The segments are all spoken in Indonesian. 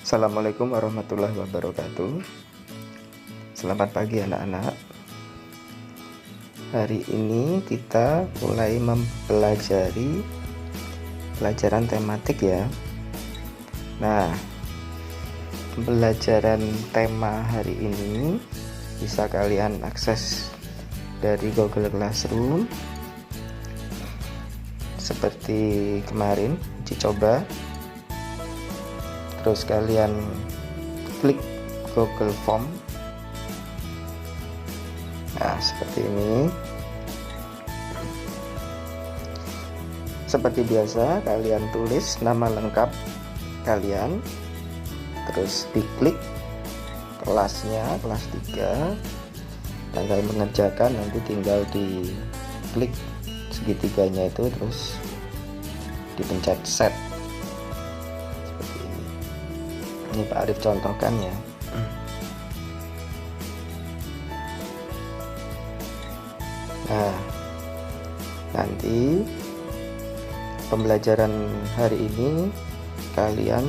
Assalamualaikum warahmatullahi wabarakatuh. Selamat pagi anak-anak. Hari ini kita mulai mempelajari pelajaran tematik ya. Nah, pembelajaran tema hari ini bisa kalian akses dari Google Classroom seperti kemarin uji coba. Terus kalian klik Google Form. Nah, seperti ini. Seperti biasa, kalian tulis nama lengkap kalian. Terus diklik kelasnya, kelas 3. Tanggal mengerjakan nanti tinggal diklik segitiganya itu, terus dipencet set. Ini Pak Arif contohkan ya. Nah, nanti pembelajaran hari ini kalian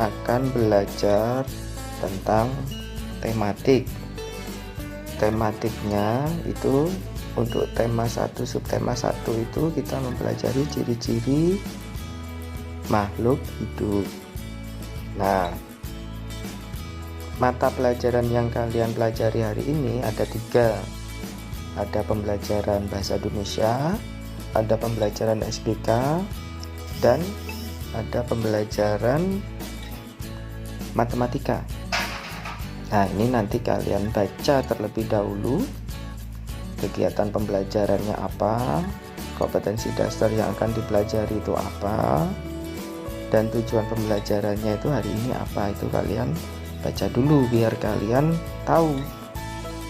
akan belajar tentang tematik. Tematiknya itu untuk tema 1, subtema 1 itu kita mempelajari ciri-ciri makhluk hidup. Nah, mata pelajaran yang kalian pelajari hari ini ada 3. Ada pembelajaran bahasa Indonesia, ada pembelajaran SBK, dan ada pembelajaran matematika. Nah, ini nanti kalian baca terlebih dahulu kegiatan pembelajarannya apa, kompetensi dasar yang akan dipelajari itu apa, dan tujuan pembelajarannya itu hari ini apa, itu kalian baca dulu biar kalian tahu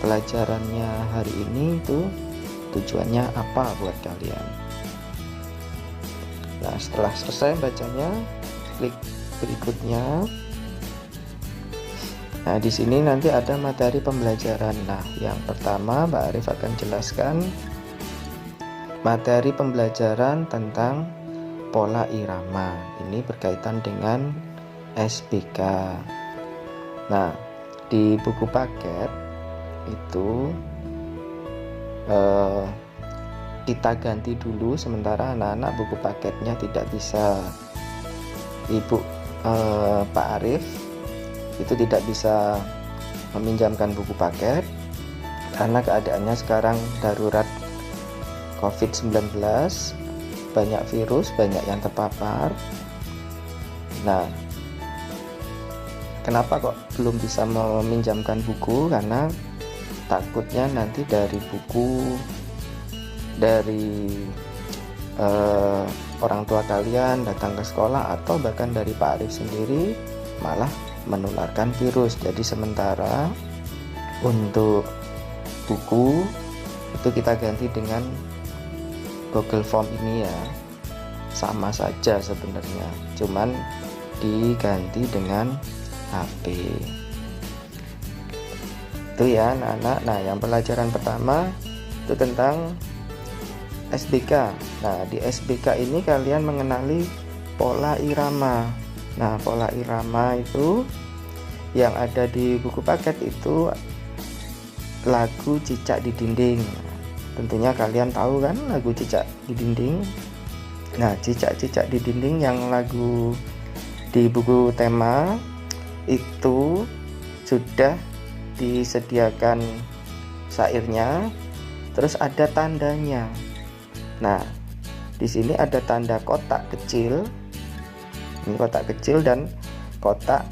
pelajarannya hari ini itu tujuannya apa buat kalian. Nah, setelah selesai bacanya, klik berikutnya. Nah, di sini nanti ada materi pembelajaran. Nah, yang pertama Mbak Arif akan jelaskan materi pembelajaran tentang pola irama. Ini berkaitan dengan SBK. Nah, di buku paket itu kita ganti dulu sementara anak-anak buku paketnya tidak bisa. Pak Arif itu tidak bisa meminjamkan buku paket karena keadaannya sekarang darurat COVID-19. Banyak virus, banyak yang terpapar. Nah, kenapa kok belum bisa meminjamkan buku? Karena takutnya nanti dari buku dari orang tua kalian datang ke sekolah atau bahkan dari Pak Arif sendiri malah menularkan virus. Jadi sementara untuk buku itu kita ganti dengan Google Form ini ya, sama saja sebenarnya, cuman diganti dengan HP. Itu ya anak-anak. Nah, yang pelajaran pertama itu tentang SBK. Nah, di SBK ini kalian mengenali pola irama. Nah, pola irama itu yang ada di buku paket itu lagu Cicak di Dinding. Tentunya kalian tahu kan lagu Cicak di Dinding. Nah, Cicak-cicak di Dinding yang lagu di buku tema itu sudah disediakan syairnya, terus ada tandanya. Nah, di sini ada tanda kotak kecil. Ini kotak kecil dan kotak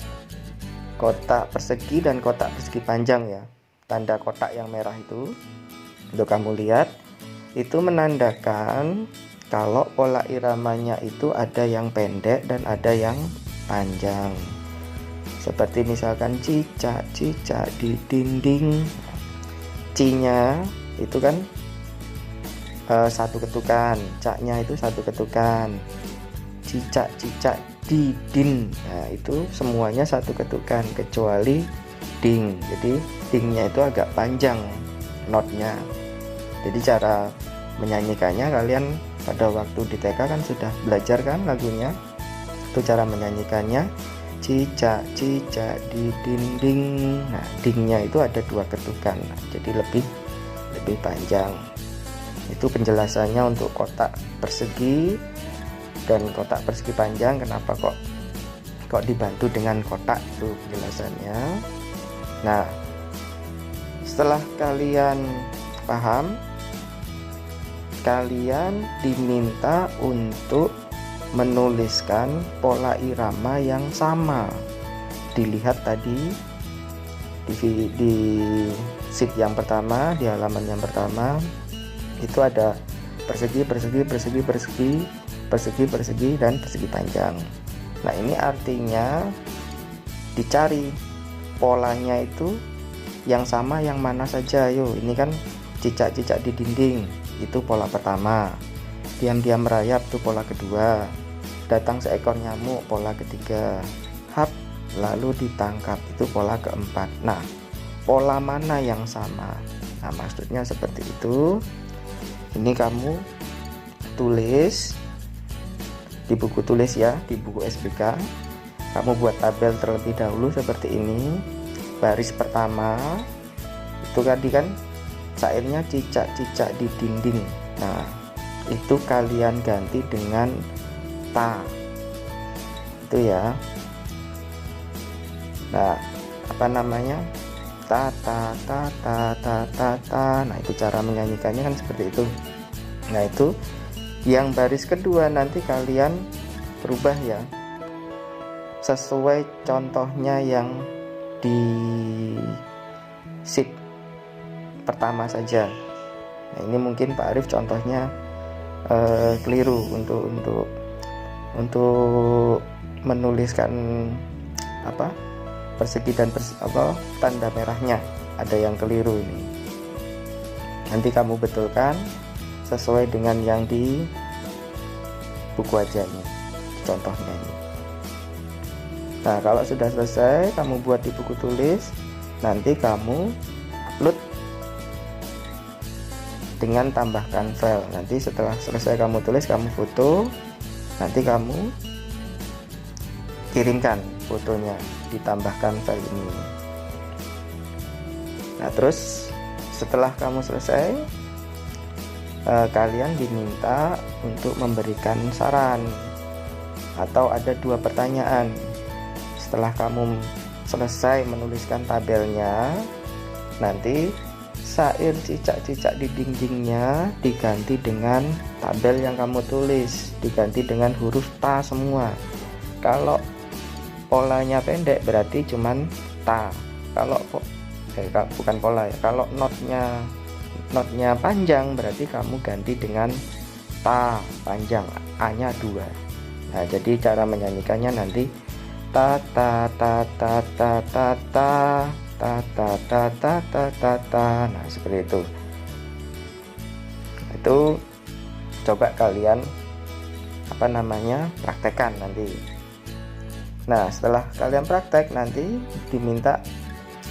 persegi dan kotak persegi panjang ya. Tanda kotak yang merah itu kamu lihat, itu menandakan kalau pola iramanya itu ada yang pendek dan ada yang panjang. Seperti misalkan cicak-cicak di dinding. C-nya itu kan satu ketukan, ca-nya itu satu ketukan. Cicak-cicak di din. Nah, itu semuanya satu ketukan kecuali ding. Jadi dingnya itu agak panjang notnya. Jadi cara menyanyikannya kalian pada waktu di TK kan sudah belajar kan lagunya, itu cara menyanyikannya. cicak di dinding. Nah, dingnya itu ada 2 ketukan, jadi lebih panjang. Itu penjelasannya untuk kotak persegi dan kotak persegi panjang. Kenapa kok dibantu dengan kotak, itu penjelasannya. Nah, setelah kalian paham, kalian diminta untuk menuliskan pola irama yang sama. Dilihat tadi di sheet yang pertama, di halaman yang pertama itu ada persegi, dan persegi panjang. Nah, ini artinya dicari polanya itu yang sama yang mana saja. Yuk, ini kan cicak-cicak di dinding, itu pola pertama. Diam-diam merayap, itu pola kedua. Datang seekor nyamuk, pola ketiga. Hap, lalu ditangkap, itu pola keempat. Nah, pola mana yang sama? Nah, maksudnya seperti itu. Ini kamu tulis di buku tulis ya, di buku SBK. Kamu buat tabel terlebih dahulu seperti ini. Baris pertama itu tadi kan syairnya cicak-cicak di dinding. Nah, itu kalian ganti dengan ta. Itu ya. Nah, apa namanya? Ta ta ta ta ta ta ta. Nah, itu cara menyanyikannya kan seperti itu. Nah, itu yang baris kedua nanti kalian berubah ya, sesuai contohnya yang di sheet pertama saja. Nah, ini mungkin Pak Arif contohnya keliru untuk menuliskan apa persegi dan tanda merahnya, ada yang keliru ini. Nanti kamu betulkan sesuai dengan yang di buku aja nih, contohnya ini. Nah, kalau sudah selesai kamu buat di buku tulis, nanti kamu upload dengan tambahkan file. Nanti setelah selesai kamu tulis, kamu foto, nanti kamu kirimkan fotonya, ditambahkan file ini. Nah, terus setelah kamu selesai, kalian diminta untuk memberikan saran atau ada 2 pertanyaan. Setelah kamu selesai menuliskan tabelnya, nanti syair cicak-cicak di dindingnya diganti dengan tabel yang kamu tulis, diganti dengan huruf ta semua. Kalau polanya pendek berarti cuman ta. Kalau bukan pola ya. Kalau notnya panjang berarti kamu ganti dengan ta panjang, a-nya 2. Nah, jadi cara menyanyikannya nanti ta ta ta ta ta ta ta ta ta ta ta ta ta ta. Nah, seperti itu. Itu coba kalian praktekkan nanti. Nah, setelah kalian praktek nanti diminta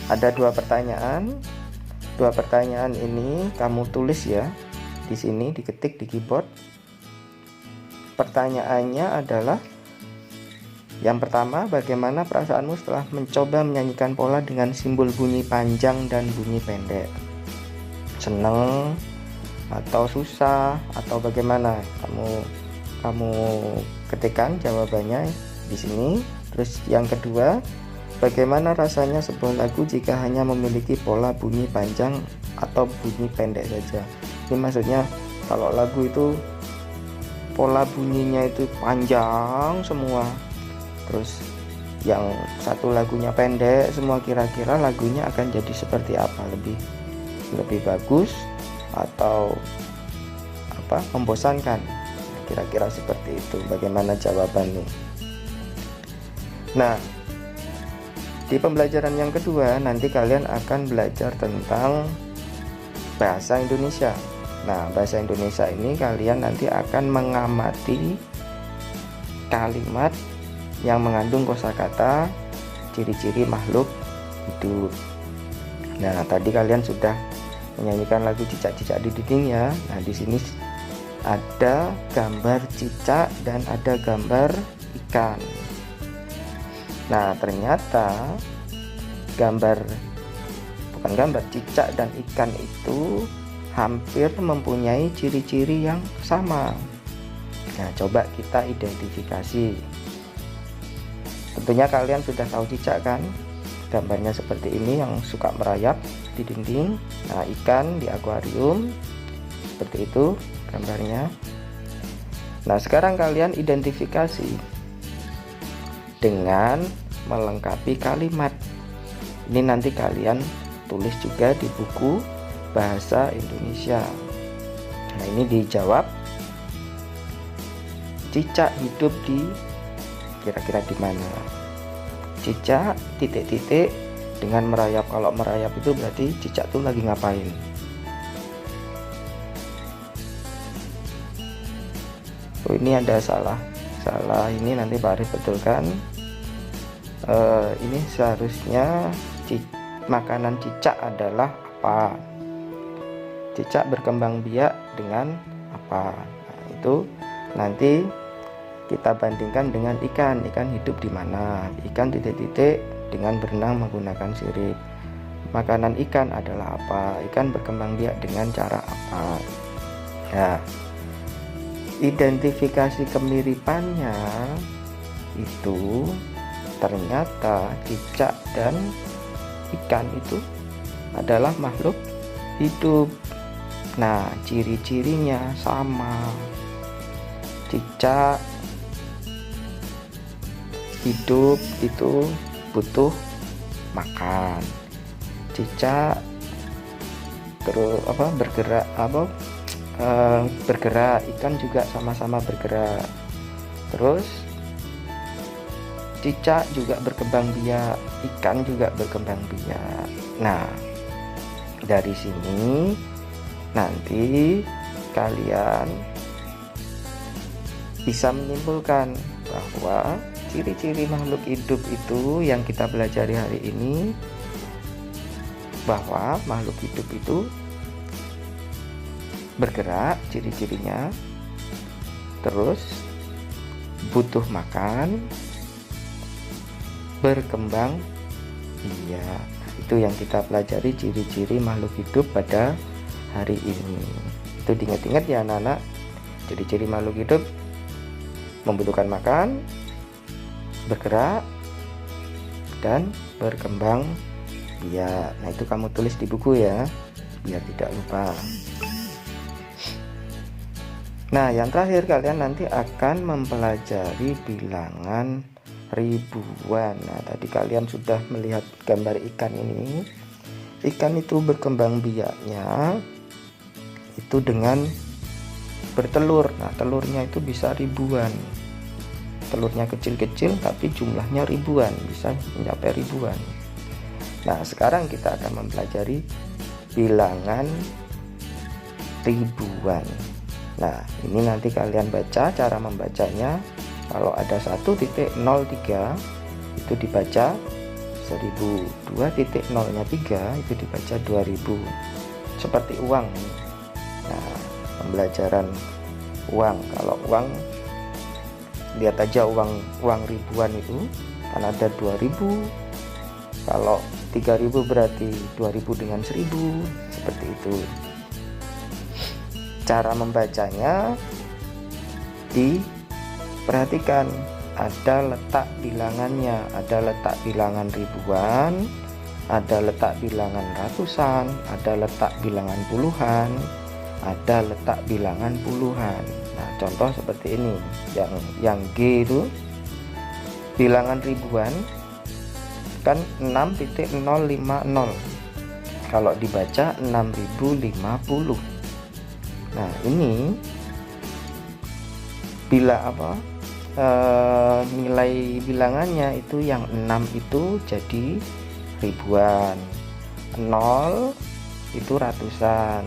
ada 2 pertanyaan. 2 pertanyaan ini kamu tulis ya di sini, diketik di keyboard. Pertanyaannya adalah yang pertama, bagaimana perasaanmu setelah mencoba menyanyikan pola dengan simbol bunyi panjang dan bunyi pendek? Seneng atau susah atau bagaimana? Kamu ketikkan jawabannya di sini. Terus yang kedua, bagaimana rasanya sebuah lagu jika hanya memiliki pola bunyi panjang atau bunyi pendek saja? Ini maksudnya kalau lagu itu pola bunyinya itu panjang semua, terus yang satu lagunya pendek semua, kira-kira lagunya akan jadi seperti apa? Lebih bagus atau membosankan? Kira-kira seperti itu. Bagaimana jawabannya? Nah, di pembelajaran yang kedua nanti kalian akan belajar tentang bahasa Indonesia. Nah, bahasa Indonesia ini kalian nanti akan mengamati kalimat yang mengandung kosakata, ciri-ciri makhluk hidup. Nah, tadi kalian sudah menyanyikan lagu cicak-cicak di dinding ya. Nah, di sini ada gambar cicak dan ada gambar ikan. Nah, ternyata cicak dan ikan itu hampir mempunyai ciri-ciri yang sama. Nah, coba kita identifikasi. Tentunya kalian sudah tahu cicak kan? Gambarnya seperti ini yang suka merayap di dinding. Nah, ikan di akuarium seperti itu gambarnya. Nah, sekarang kalian identifikasi dengan melengkapi kalimat. Ini nanti kalian tulis juga di buku bahasa Indonesia. Nah, ini dijawab, cicak hidup di kira-kira di mana. Cicak titik-titik dengan merayap. Kalau merayap itu berarti cicak tuh lagi ngapain. Oh, ini ada salah ini nanti Pak Arif betulkan. Ini seharusnya makanan cicak adalah apa? Cicak berkembang biak dengan apa? Nah, itu nanti kita bandingkan dengan ikan hidup di mana. Ikan titik-titik dengan berenang menggunakan sirip. Makanan ikan adalah apa? Ikan berkembang biak dengan cara apa? Nah, identifikasi kemiripannya itu ternyata cicak dan ikan itu adalah makhluk hidup. Nah, ciri-cirinya sama. Cicak hidup itu butuh makan. Cicak bergerak, ikan juga sama-sama bergerak. Terus cicak juga berkembang biak, ikan juga berkembang biak. Nah, dari sini nanti kalian bisa menyimpulkan bahwa ciri-ciri makhluk hidup itu yang kita pelajari hari ini, bahwa makhluk hidup itu bergerak, ciri-cirinya, terus butuh makan, berkembang biak. Itu yang kita pelajari, ciri-ciri makhluk hidup pada hari ini. Itu diingat-ingat ya anak-anak. Ciri-ciri makhluk hidup membutuhkan makan, bergerak, dan berkembang biak. Nah, itu kamu tulis di buku ya, biar tidak lupa. Nah, yang terakhir kalian nanti akan mempelajari bilangan ribuan. Nah, tadi kalian sudah melihat gambar ikan ini. Ikan itu berkembang biaknya itu dengan bertelur. Nah, telurnya itu bisa ribuan. Telurnya kecil-kecil tapi jumlahnya ribuan, bisa mencapai ribuan. Nah, sekarang kita akan mempelajari bilangan ribuan. Nah, ini nanti kalian baca, cara membacanya. Kalau ada 1.03 itu dibaca 1000, 2.0-nya 3 itu dibaca 2000. Seperti uang. Nah, pembelajaran uang. Kalau uang, lihat aja uang ribuan itu kan ada 2000. Kalau 3000 berarti 2000 dengan 1000, seperti itu. Cara membacanya diperhatikan, ada letak bilangannya, ada letak bilangan ribuan, ada letak bilangan ratusan, ada letak bilangan puluhan, ada letak bilangan puluhan. Nah, contoh seperti ini, yang G itu bilangan ribuan kan 6.050, kalau dibaca 6050. Nah, ini bila nilai bilangannya itu yang 6 itu jadi ribuan, 0 itu ratusan,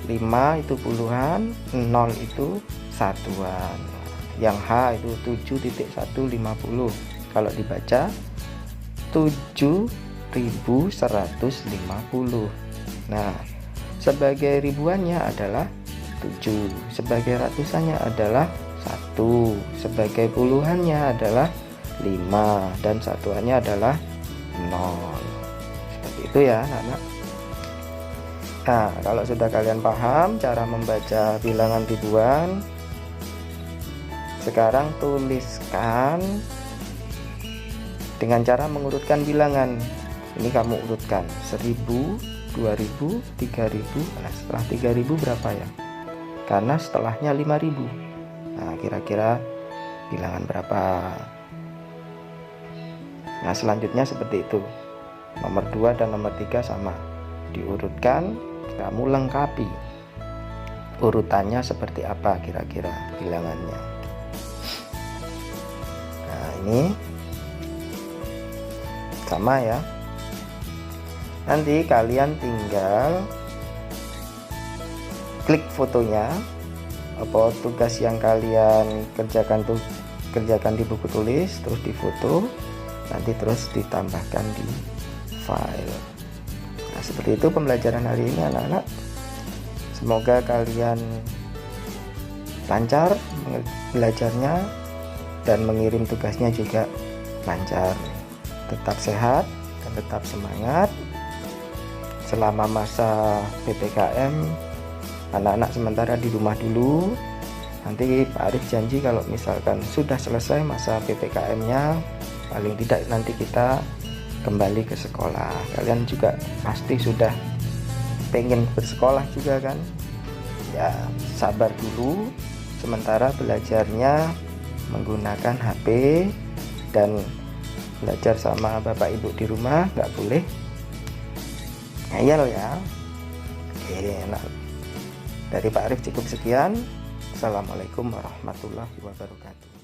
5 itu puluhan, 0 itu satuan. Yang H itu 7.150, kalau dibaca 7150. Nah, sebagai ribuannya adalah 7, sebagai ratusannya adalah 1, sebagai puluhannya adalah 5 dan satuannya adalah 0. Seperti itu ya anak-anak. Nah, kalau sudah kalian paham cara membaca bilangan ribuan, sekarang tuliskan dengan cara mengurutkan bilangan. Ini kamu urutkan 1000, 2000, 3000. Nah, setelah 3000 berapa ya? Karena setelahnya 5000. Nah, kira-kira bilangan berapa? Nah, selanjutnya seperti itu. Nomor 2 dan nomor 3 sama. Diurutkan, kamu lengkapi. Urutannya seperti apa kira-kira bilangannya. Nah, ini sama ya. Nanti kalian tinggal klik fotonya, apa tugas yang kalian kerjakan di buku tulis, terus difoto, nanti terus ditambahkan di file. Nah, seperti itu pembelajaran hari ini anak-anak. Semoga kalian lancar belajarnya dan mengirim tugasnya juga lancar. Tetap sehat dan tetap semangat. Selama masa PPKM, anak-anak sementara di rumah dulu. Nanti Pak Arif janji kalau misalkan sudah selesai masa PPKM-nya, paling tidak nanti kita kembali ke sekolah. Kalian juga pasti sudah pengen bersekolah juga kan? Ya, sabar dulu. Sementara belajarnya menggunakan HP dan belajar sama Bapak Ibu di rumah, nggak boleh ngeyel ya. Oke, nah dari Pak Arif cukup sekian. Assalamualaikum warahmatullahi wabarakatuh.